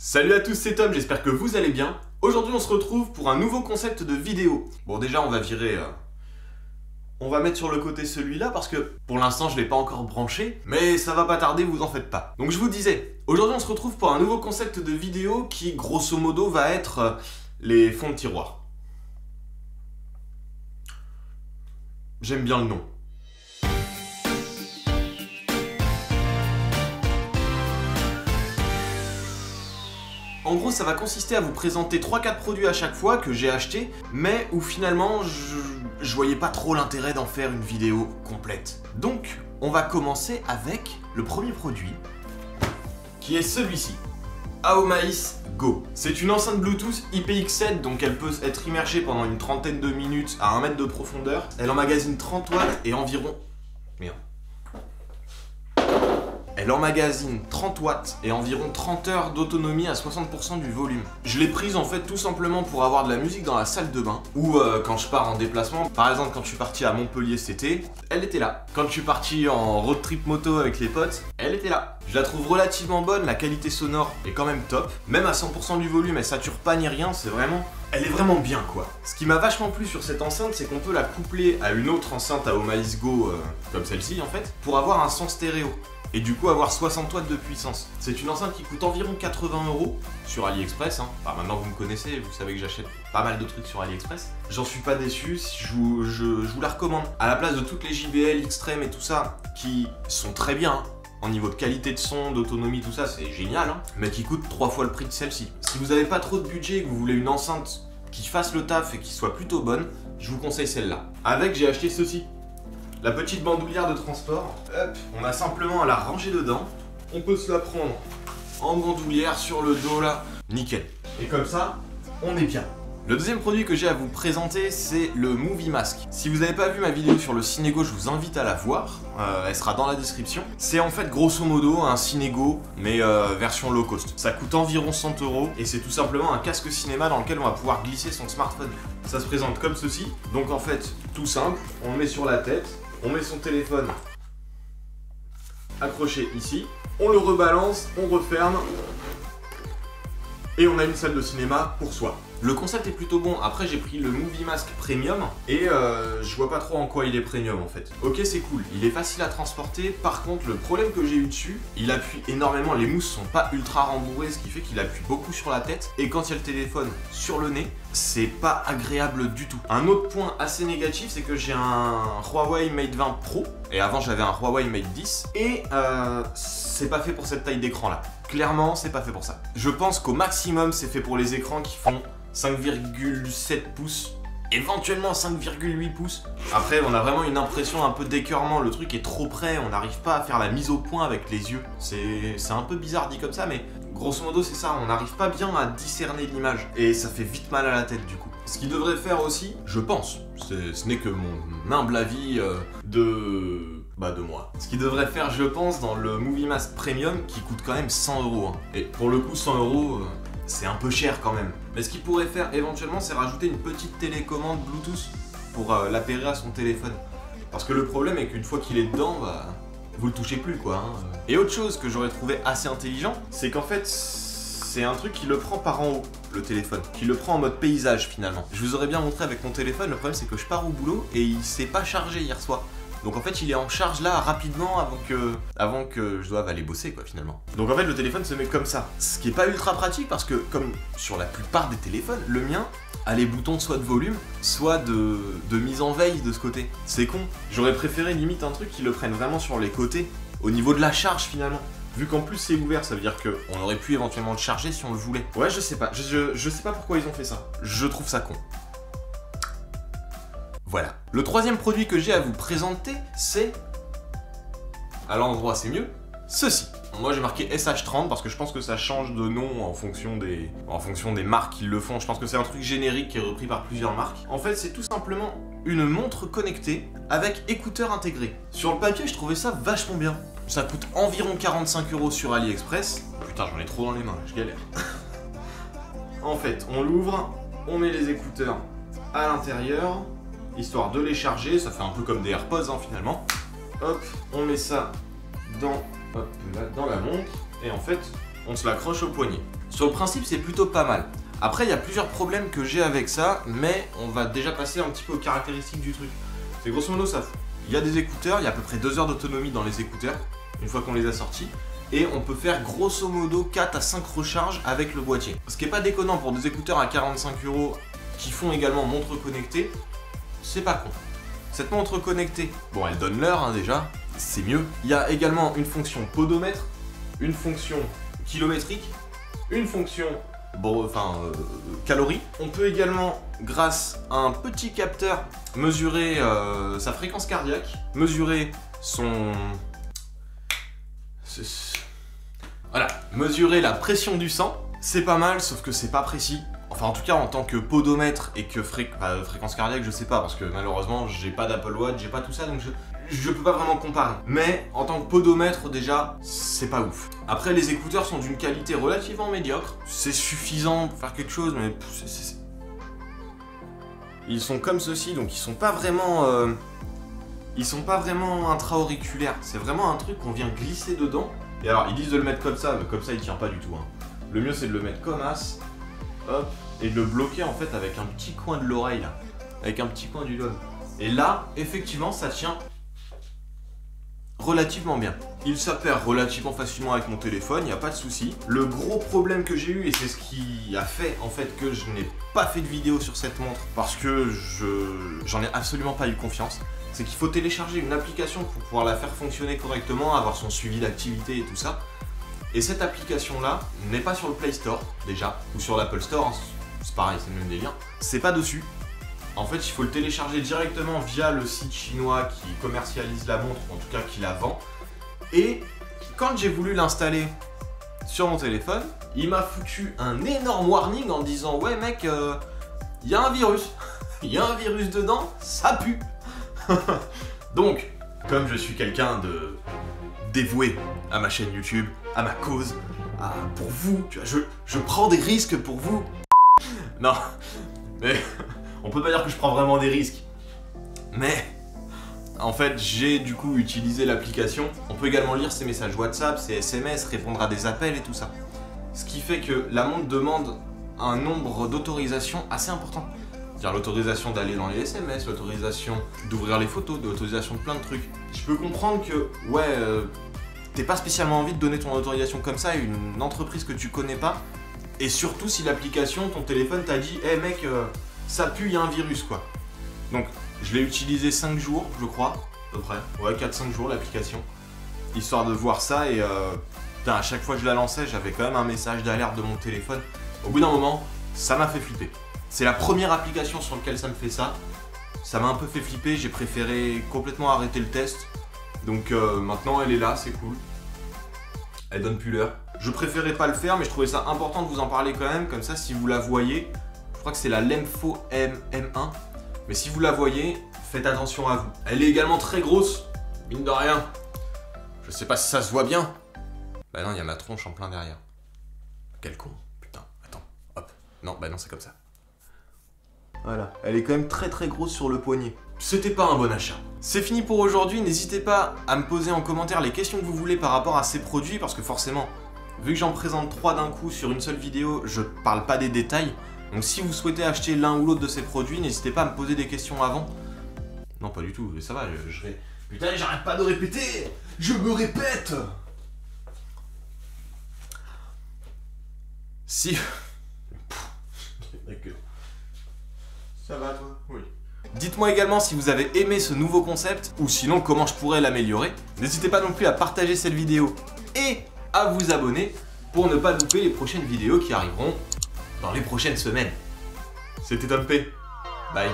Salut à tous, c'est Tom, j'espère que vous allez bien. Aujourd'hui on se retrouve pour un nouveau concept de vidéo. Bon déjà on va virer... On va mettre sur le côté celui-là parce que pour l'instant je l'ai pas encore branché, mais ça va pas tarder, vous en faites pas. Donc je vous disais, aujourd'hui on se retrouve pour un nouveau concept de vidéo qui grosso modo va être les fonds de tiroir. J'aime bien le nom. En gros, ça va consister à vous présenter 3-4 produits à chaque fois que j'ai achetés, mais où finalement, je voyais pas trop l'intérêt d'en faire une vidéo complète. Donc, on va commencer avec le premier produit, qui est celui-ci. Aomaïs Go. C'est une enceinte Bluetooth IPX7, donc elle peut être immergée pendant une trentaine de minutes à 1 mètre de profondeur. Elle emmagasine 30 watts et environ... Merde. Elle emmagasine 30 watts et environ 30 heures d'autonomie à 60% du volume. Je l'ai prise en fait tout simplement pour avoir de la musique dans la salle de bain ou quand je pars en déplacement. Par exemple quand je suis parti à Montpellier cet été, elle était là. Quand je suis parti en road trip moto avec les potes, elle était là. Je la trouve relativement bonne, la qualité sonore est quand même top. Même à 100% du volume, elle sature pas ni rien, c'est vraiment... Elle est vraiment bien quoi. Ce qui m'a vachement plu sur cette enceinte, c'est qu'on peut la coupler à une autre enceinte Aomaïs Go, comme celle-ci en fait, pour avoir un son stéréo. Et du coup avoir 60 watts de puissance. C'est une enceinte qui coûte environ 80 € sur AliExpress. Enfin, maintenant vous me connaissez, vous savez que j'achète pas mal de trucs sur AliExpress. J'en suis pas déçu, je vous la recommande. À la place de toutes les JBL, Extreme et tout ça, qui sont très bien, en niveau de qualité de son, d'autonomie, tout ça, c'est génial, hein, mais qui coûtent 3 fois le prix de celle-ci. Si vous n'avez pas trop de budget et que vous voulez une enceinte qui fasse le taf et qui soit plutôt bonne, je vous conseille celle-là. Avec, j'ai acheté ceci. La petite bandoulière de transport, hop, on a simplement à la ranger dedans. On peut se la prendre en bandoulière sur le dos là, nickel. Et comme ça, on est bien. Le deuxième produit que j'ai à vous présenter, c'est le Movie Mask. Si vous n'avez pas vu ma vidéo sur le Cinégo, je vous invite à la voir. Elle sera dans la description. C'est en fait grosso modo un Cinégo, mais version low cost. Ça coûte environ 100 € et c'est tout simplement un casque cinéma dans lequel on va pouvoir glisser son smartphone. Ça se présente comme ceci. Donc en fait, tout simple, on le met sur la tête. On met son téléphone accroché ici, on le rebalance, on referme et on a une salle de cinéma pour soi. Le concept est plutôt bon. Après j'ai pris le Movie Mask Premium et je vois pas trop en quoi il est premium en fait. Ok, c'est cool, il est facile à transporter. Par contre le problème que j'ai eu dessus, il appuie énormément, les mousses sont pas ultra rembourrées, ce qui fait qu'il appuie beaucoup sur la tête. Et quand il y a le téléphone sur le nez, c'est pas agréable du tout. Un autre point assez négatif, c'est que j'ai un Huawei Mate 20 Pro et avant j'avais un Huawei Mate 10 et c'est pas fait pour cette taille d'écran là. Clairement c'est pas fait pour ça. Je pense qu'au maximum c'est fait pour les écrans qui font 5,7 pouces, éventuellement 5,8 pouces. Après on a vraiment une impression un peu d'écœurement, le truc est trop près, on n'arrive pas à faire la mise au point avec les yeux. C'est un peu bizarre dit comme ça, mais grosso modo c'est ça, on n'arrive pas bien à discerner l'image et ça fait vite mal à la tête du coup. Ce qu'il devrait faire aussi, je pense, ce n'est que mon humble avis de moi. Ce qu'il devrait faire, je pense, dans le Movie Mask Premium qui coûte quand même 100 €. Hein. Et pour le coup 100 €, c'est un peu cher quand même. Mais ce qu'il pourrait faire éventuellement, c'est rajouter une petite télécommande Bluetooth pour l'appairer à son téléphone. Parce que le problème est qu'une fois qu'il est dedans, vous le touchez plus quoi. Hein. Et autre chose que j'aurais trouvé assez intelligent, c'est qu'en fait, c'est un truc qui le prend par en haut, le téléphone. Qui le prend en mode paysage finalement. Je vous aurais bien montré avec mon téléphone, le problème c'est que je pars au boulot et il s'est pas chargé hier soir. Donc en fait il est en charge là rapidement avant que je doive aller bosser quoi finalement. Donc en fait le téléphone se met comme ça. Ce qui est pas ultra pratique parce que comme sur la plupart des téléphones, le mien a les boutons soit de volume, soit de mise en veille de ce côté. C'est con. J'aurais préféré limite un truc qui le prenne vraiment sur les côtés, au niveau de la charge finalement. Vu qu'en plus c'est ouvert, ça veut dire qu'on aurait pu éventuellement le charger si on le voulait. Ouais je sais pas, je sais pas pourquoi ils ont fait ça. Je trouve ça con. Voilà. Le troisième produit que j'ai à vous présenter, c'est... À l'endroit, c'est mieux. Ceci. Moi, j'ai marqué SH30 parce que je pense que ça change de nom en fonction des marques qui le font. Je pense que c'est un truc générique qui est repris par plusieurs marques. En fait, c'est tout simplement une montre connectée avec écouteurs intégrés. Sur le papier, je trouvais ça vachement bien. Ça coûte environ 45 € sur AliExpress. Putain, j'en ai trop dans les mains, je galère. En fait, on l'ouvre, on met les écouteurs à l'intérieur, histoire de les charger, ça fait un peu comme des AirPods hein, finalement. Hop, on met ça dans la montre et en fait on se l'accroche au poignet. Sur le principe, c'est plutôt pas mal. Après, il y a plusieurs problèmes que j'ai avec ça, mais on va déjà passer un petit peu aux caractéristiques du truc. C'est grosso modo ça. Il y a des écouteurs, il y a à peu près 2 heures d'autonomie dans les écouteurs, une fois qu'on les a sortis. Et on peut faire grosso modo 4 à 5 recharges avec le boîtier. Ce qui est pas déconnant pour des écouteurs à 45 € qui font également montre connectée, c'est pas con. Cette montre connectée, bon elle donne l'heure déjà, c'est mieux. Il y a également une fonction podomètre, une fonction kilométrique, une fonction calories. On peut également, grâce à un petit capteur, mesurer sa fréquence cardiaque, mesurer son... Voilà, mesurer la pression du sang. C'est pas mal, sauf que c'est pas précis. Enfin, en tout cas, en tant que podomètre et que fréquence cardiaque, je sais pas, parce que malheureusement, j'ai pas d'Apple Watch, j'ai pas tout ça, donc je peux pas vraiment comparer. Mais en tant que podomètre, déjà, c'est pas ouf. Après, les écouteurs sont d'une qualité relativement médiocre. C'est suffisant pour faire quelque chose, mais ils sont comme ceci, donc ils sont pas vraiment intra-auriculaires. C'est vraiment un truc qu'on vient glisser dedans. Et alors, ils disent de le mettre comme ça, mais comme ça, il tient pas du tout. Hein. Le mieux, c'est de le mettre comme as, hop, et de le bloquer en fait avec un petit coin de l'oreille là, avec un petit coin du lobe. Et là, effectivement, ça tient relativement bien. Il s'appaire relativement facilement avec mon téléphone, il n'y a pas de souci. Le gros problème que j'ai eu, et c'est ce qui a fait en fait que je n'ai pas fait de vidéo sur cette montre, parce que j'en ai absolument pas eu confiance, c'est qu'il faut télécharger une application pour pouvoir la faire fonctionner correctement, avoir son suivi d'activité et tout ça. Et cette application-là n'est pas sur le Play Store, déjà, ou sur l'Apple Store, hein, c'est pareil, c'est le même délire. C'est pas dessus. En fait, il faut le télécharger directement via le site chinois qui commercialise la montre, en tout cas qui la vend. Et quand j'ai voulu l'installer sur mon téléphone, il m'a foutu un énorme warning en disant « Ouais mec, il y a un virus, il y a un virus dedans, ça pue !» Donc, comme je suis quelqu'un de dévoué à ma chaîne YouTube, à ma cause, pour vous, tu vois, je prends des risques pour vous. Non, mais on peut pas dire que je prends vraiment des risques. Mais en fait, j'ai du coup utilisé l'application. On peut également lire ses messages WhatsApp, ses SMS, répondre à des appels et tout ça. Ce qui fait que la montre demande un nombre d'autorisations assez important. C'est-à-dire l'autorisation d'aller dans les SMS, l'autorisation d'ouvrir les photos, l'autorisation de plein de trucs. Je peux comprendre que, ouais, t'es pas spécialement envie de donner ton autorisation comme ça à une entreprise que tu connais pas. Et surtout si l'application, ton téléphone t'a dit « Hey mec, ça pue, il y a un virus quoi ». Donc je l'ai utilisé 5 jours, je crois, à peu près. Ouais, 4-5 jours l'application. Histoire de voir ça et putain, à chaque fois que je la lançais, j'avais quand même un message d'alerte de mon téléphone. Au bout d'un moment, ça m'a fait flipper. C'est la première application sur laquelle ça me fait ça. Ça m'a un peu fait flipper, j'ai préféré complètement arrêter le test. Donc maintenant elle est là, c'est cool. Elle donne plus l'heure. Je préférais pas le faire, mais je trouvais ça important de vous en parler quand même. Comme ça, si vous la voyez, je crois que c'est la Lemfo M1. Mais si vous la voyez, faites attention à vous. Elle est également très grosse, mine de rien. Je sais pas si ça se voit bien. Bah non, il y a ma tronche en plein derrière. Quel con, putain. Attends, hop. Non, bah non, c'est comme ça. Voilà, elle est quand même très très grosse sur le poignet. C'était pas un bon achat. C'est fini pour aujourd'hui, n'hésitez pas à me poser en commentaire les questions que vous voulez par rapport à ces produits, parce que forcément, vu que j'en présente 3 d'un coup sur une seule vidéo, je parle pas des détails. Donc si vous souhaitez acheter l'un ou l'autre de ces produits, n'hésitez pas à me poser des questions avant. Non, pas du tout, ça va, je vais... Putain, j'arrête pas de répéter. Je me répète. Si... Ça va toi? Oui. Dites-moi également si vous avez aimé ce nouveau concept, ou sinon comment je pourrais l'améliorer. N'hésitez pas non plus à partager cette vidéo et à vous abonner pour ne pas louper les prochaines vidéos qui arriveront dans les prochaines semaines. C'était Tom P. Bye.